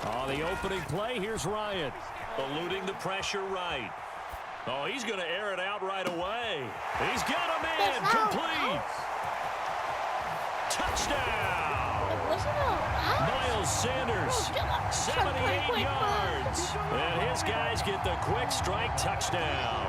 On the opening play, here's Ryan. Eluding the pressure right. Oh, he's going to air it out right away. He's got a man complete. Touchdown. Miles Sanders, 78 yards. And his guys get the quick strike touchdown.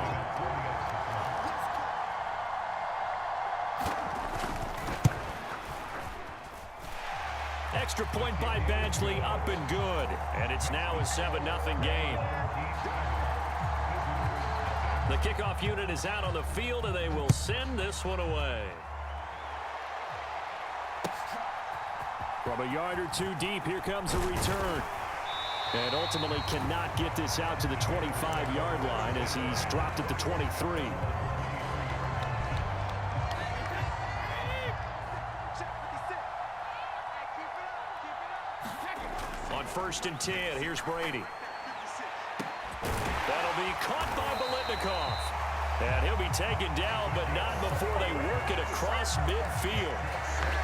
Extra point by Badgley, up and good. And it's now a 7-0 game. The kickoff unit is out on the field, and they will send this one away. From a yard or two deep, here comes a return. And ultimately cannot get this out to the 25-yard line as he's dropped at the 23. On 1st and 10, here's Brady. That'll be caught by Biletnikoff. And he'll be taken down, but not before they work it across midfield.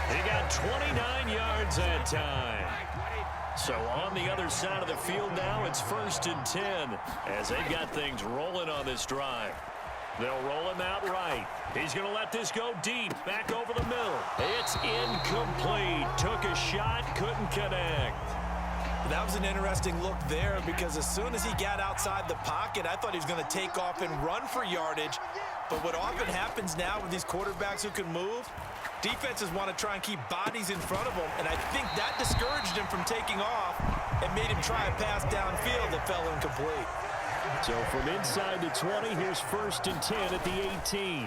He got 29 yards that time. So on the other side of the field now, it's 1st and 10 as they've got things rolling on this drive. They'll roll him out right. He's going to let this go deep, back over the middle. It's incomplete. Took a shot, couldn't connect. That was an interesting look there because as soon as he got outside the pocket, I thought he was going to take off and run for yardage. But what often happens now with these quarterbacks who can move, defenses want to try and keep bodies in front of them, and I think that discouraged him from taking off and made him try a pass downfield that fell incomplete. So from inside the 20, here's 1st and 10 at the 18.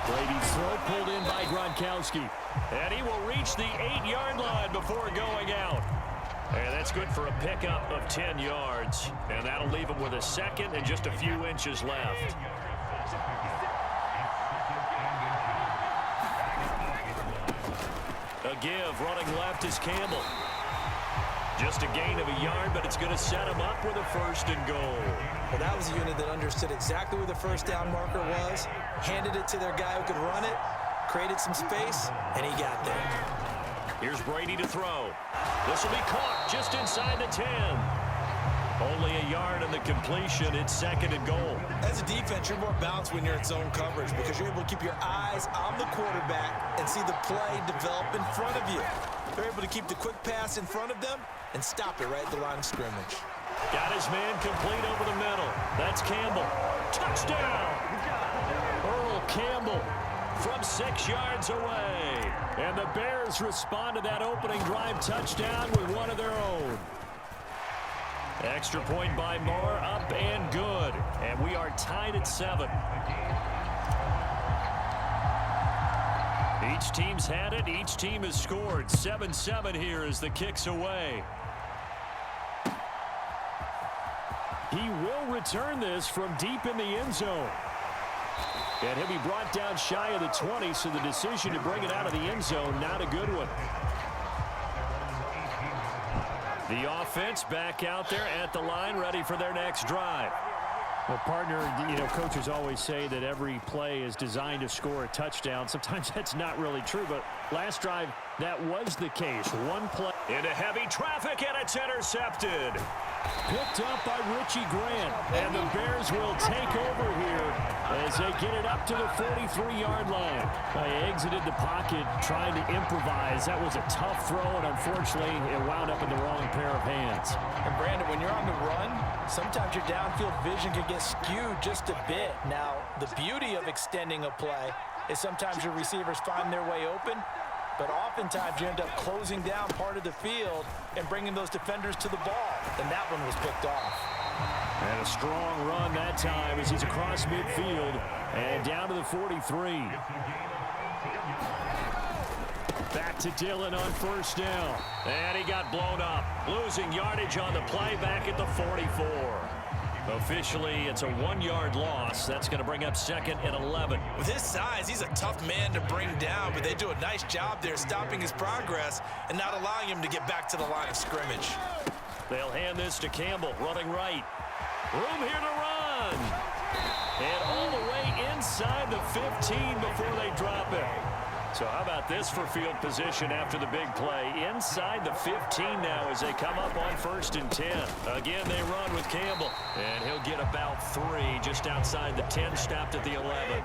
Brady's throw pulled in by Gronkowski. And he will reach the 8-yard line before going out. And that's good for a pickup of 10 yards. And that'll leave him with a second and just a few inches left. A give, running left is Campbell. Just a gain of a yard, but it's going to set him up with a 1st and goal. Well, that was a unit that understood exactly where the first down marker was, handed it to their guy who could run it, created some space, and he got there. Here's Brady to throw. This will be caught just inside the 10. Only a yard in the completion. It's 2nd and goal. As a defense, you're more balanced when you're in zone coverage because you're able to keep your eyes on the quarterback and see the play develop in front of you. They're able to keep the quick pass in front of them and stop it right at the line of scrimmage. Got his man complete over the middle. That's Campbell. Touchdown! Earl Campbell from 6 yards away. And the Bears respond to that opening drive touchdown with one of their own. Extra point by Moore, up and good. And we are tied at 7. Each team's had it. Each team has scored. 7-7 here as the kick's away. He will return this from deep in the end zone. And he'll be brought down shy of the 20, so the decision to bring it out of the end zone, not a good one. The offense back out there at the line, ready for their next drive. Well, partner, coaches always say that every play is designed to score a touchdown. Sometimes that's not really true, but last drive, that was the case. One play. Into heavy traffic, and it's intercepted. Picked up by Richie Grant, and the Bears will take over here as they get it up to the 43-yard line. They exited the pocket trying to improvise. That was a tough throw, and unfortunately, it wound up in the wrong pair of hands. And Brandon, when you're on the run, sometimes your downfield vision can get skewed just a bit. Now, the beauty of extending a play is sometimes your receivers find their way open, but oftentimes you end up closing down part of the field and bringing those defenders to the ball. And that one was picked off. And a strong run that time as he's across midfield and down to the 43. Back to Dillon on 1st down. And he got blown up. Losing yardage on the play back at the 44. Officially, it's a 1-yard loss. That's going to bring up 2nd and 11. With his size, he's a tough man to bring down, but they do a nice job there stopping his progress and not allowing him to get back to the line of scrimmage. They'll hand this to Campbell, running right. Room here to run. And all the way inside the 15 before they drop it. So how about this for field position after the big play? Inside the 15 now as they come up on 1st and 10. Again, they run with Campbell. And he'll get about 3 just outside the 10, stopped at the 11.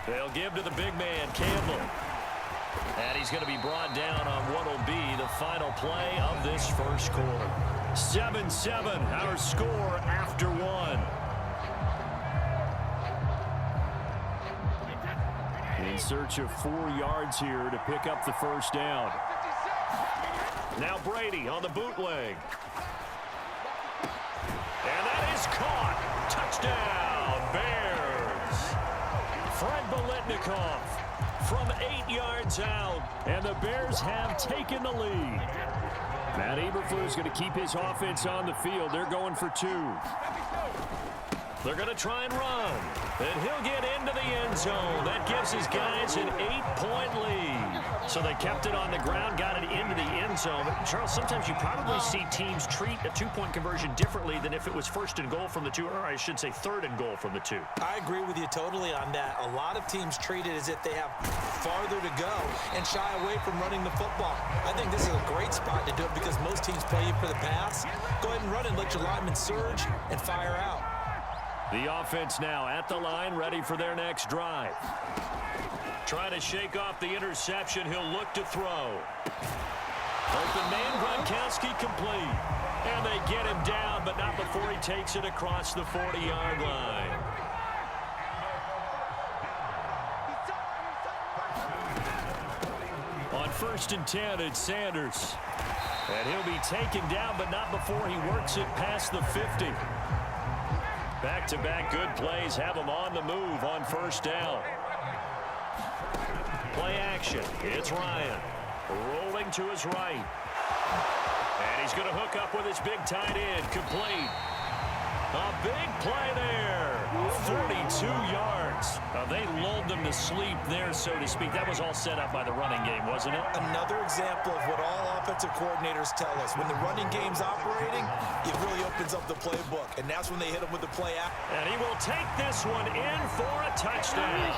They'll give to the big man, Campbell. And he's going to be brought down on what will be the final play of this first quarter. 7-7, our score after 1. In search of 4 yards here to pick up the first down. Now Brady on the bootleg. And that is caught. Touchdown, Bears. Fred Biletnikoff from 8 yards out, and the Bears have taken the lead. Matt Eberflus is going to keep his offense on the field. They're going for 2. They're going to try and run, and he'll get into the end zone. That gives his guys an 8-point lead. So they kept it on the ground, got it into the end zone. But Charles, sometimes you probably see teams treat a 2-point conversion differently than if it was 1st and goal from the 2, or I should say 3rd and goal from the 2. I agree with you totally on that. A lot of teams treat it as if they have farther to go and shy away from running the football. I think this is a great spot to do it because most teams play you for the pass. Go ahead and run and let your linemen surge and fire out. The offense now at the line, ready for their next drive. Trying to shake off the interception. He'll look to throw. Open man, Gronkowski complete. And they get him down, but not before he takes it across the 40-yard line. On 1st and 10, it's Sanders. And he'll be taken down, but not before he works it past the 50. Back-to-back good plays have him on the move on 1st down. Play action. It's Ryan. Rolling to his right. And he's going to hook up with his big tight end. Complete. A big play there. 42 yards. They lulled them to sleep there, so to speak. That was all set up by the running game, wasn't it? Another example of what all offensive coordinators tell us. When the running game's operating, it really opens up the playbook. And that's when they hit him with the play out. And he will take this one in for a touchdown.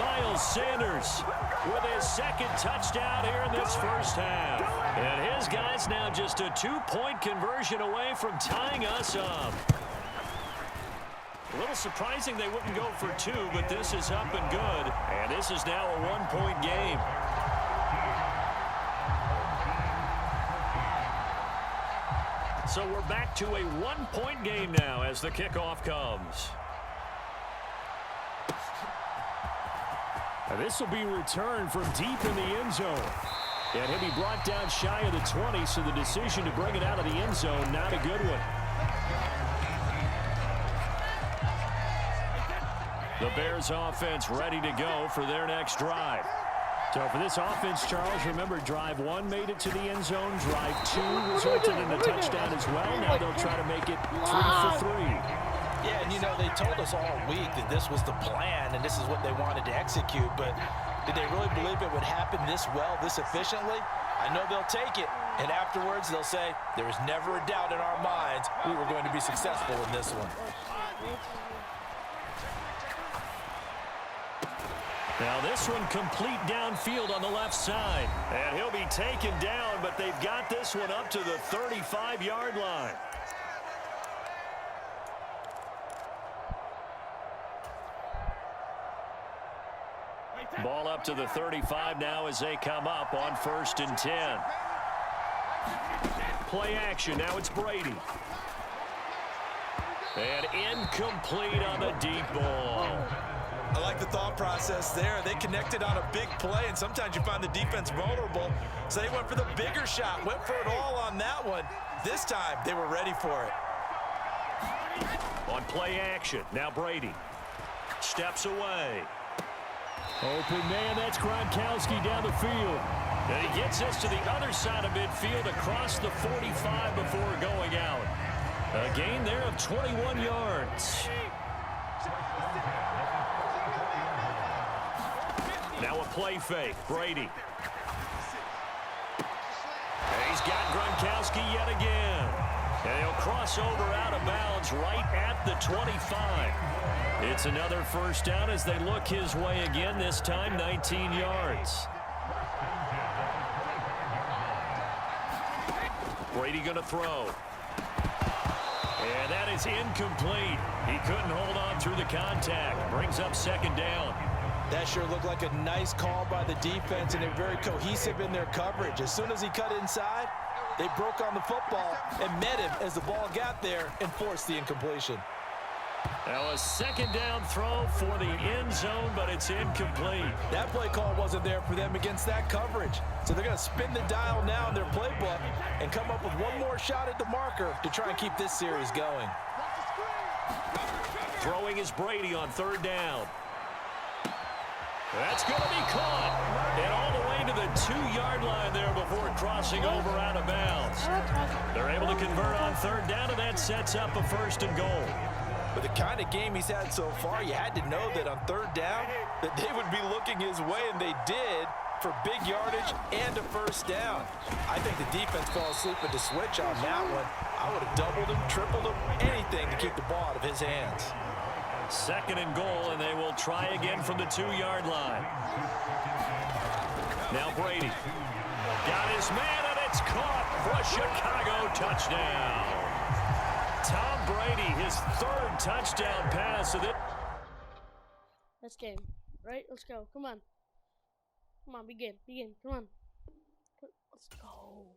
Miles Sanders with his 2nd touchdown here in this first half. And his guys now just a 2-point conversion away from tying us up. A little surprising they wouldn't go for 2, but this is up and good. And this is now a 1-point game. So we're back to a 1-point game now as the kickoff comes. And this will be returned from deep in the end zone. And he'll be brought down shy of the 20, so the decision to bring it out of the end zone, not a good one. The Bears offense ready to go for their next drive. So for this offense, Charles, remember drive 1 made it to the end zone. Drive 2 resulted in a touchdown as well. Now they'll try to make it 3 for 3. Yeah, and you know, they told us all week that this was the plan and this is what they wanted to execute, but did they really believe it would happen this well, this efficiently? I know they'll take it, and afterwards they'll say, there was never a doubt in our minds we were going to be successful in this one. Now this one complete downfield on the left side. And he'll be taken down, but they've got this one up to the 35-yard line. Ball up to the 35 now as they come up on 1st and 10. Play action. Now it's Brady. And incomplete on the deep ball. I like the thought process there. They connected on a big play, and sometimes you find the defense vulnerable. So they went for the bigger shot, went for it all on that one. This time, they were ready for it. On play action, now Brady. Steps away. Open man, that's Gronkowski down the field. And he gets us to the other side of midfield across the 45 before going out. A gain there of 21 yards. Now a play fake, Brady. And he's got Gronkowski yet again. And he'll cross over out of bounds right at the 25. It's another first down as they look his way again, this time 19 yards. Brady going to throw. And that is incomplete. He couldn't hold on through the contact. Brings up second down. That sure looked like a nice call by the defense, and they're very cohesive in their coverage. As soon as he cut inside, they broke on the football and met him as the ball got there and forced the incompletion. Now a second down throw for the end zone, but it's incomplete. That play call wasn't there for them against that coverage. So they're going to spin the dial now in their playbook and come up with one more shot at the marker to try and keep this series going. Throwing is Brady on third down. That's going to be caught. And all the way to the 2-yard line there before crossing over out of bounds. They're able to convert on third down, and that sets up a first and goal. With the kind of game he's had so far, you had to know that on third down that they would be looking his way, and they did, for big yardage and a first down. I think the defense fell asleep at the switch on that one. I would have doubled him, tripled him, anything to keep the ball out of his hands. Second and goal, and they will try again from the 2-yard line. Now Brady. Got his man, and it's caught for a Chicago touchdown. Tom Brady, his third touchdown pass of it. Let's game, right? Let's go. Come on. Come on, begin. Come on. Let's go.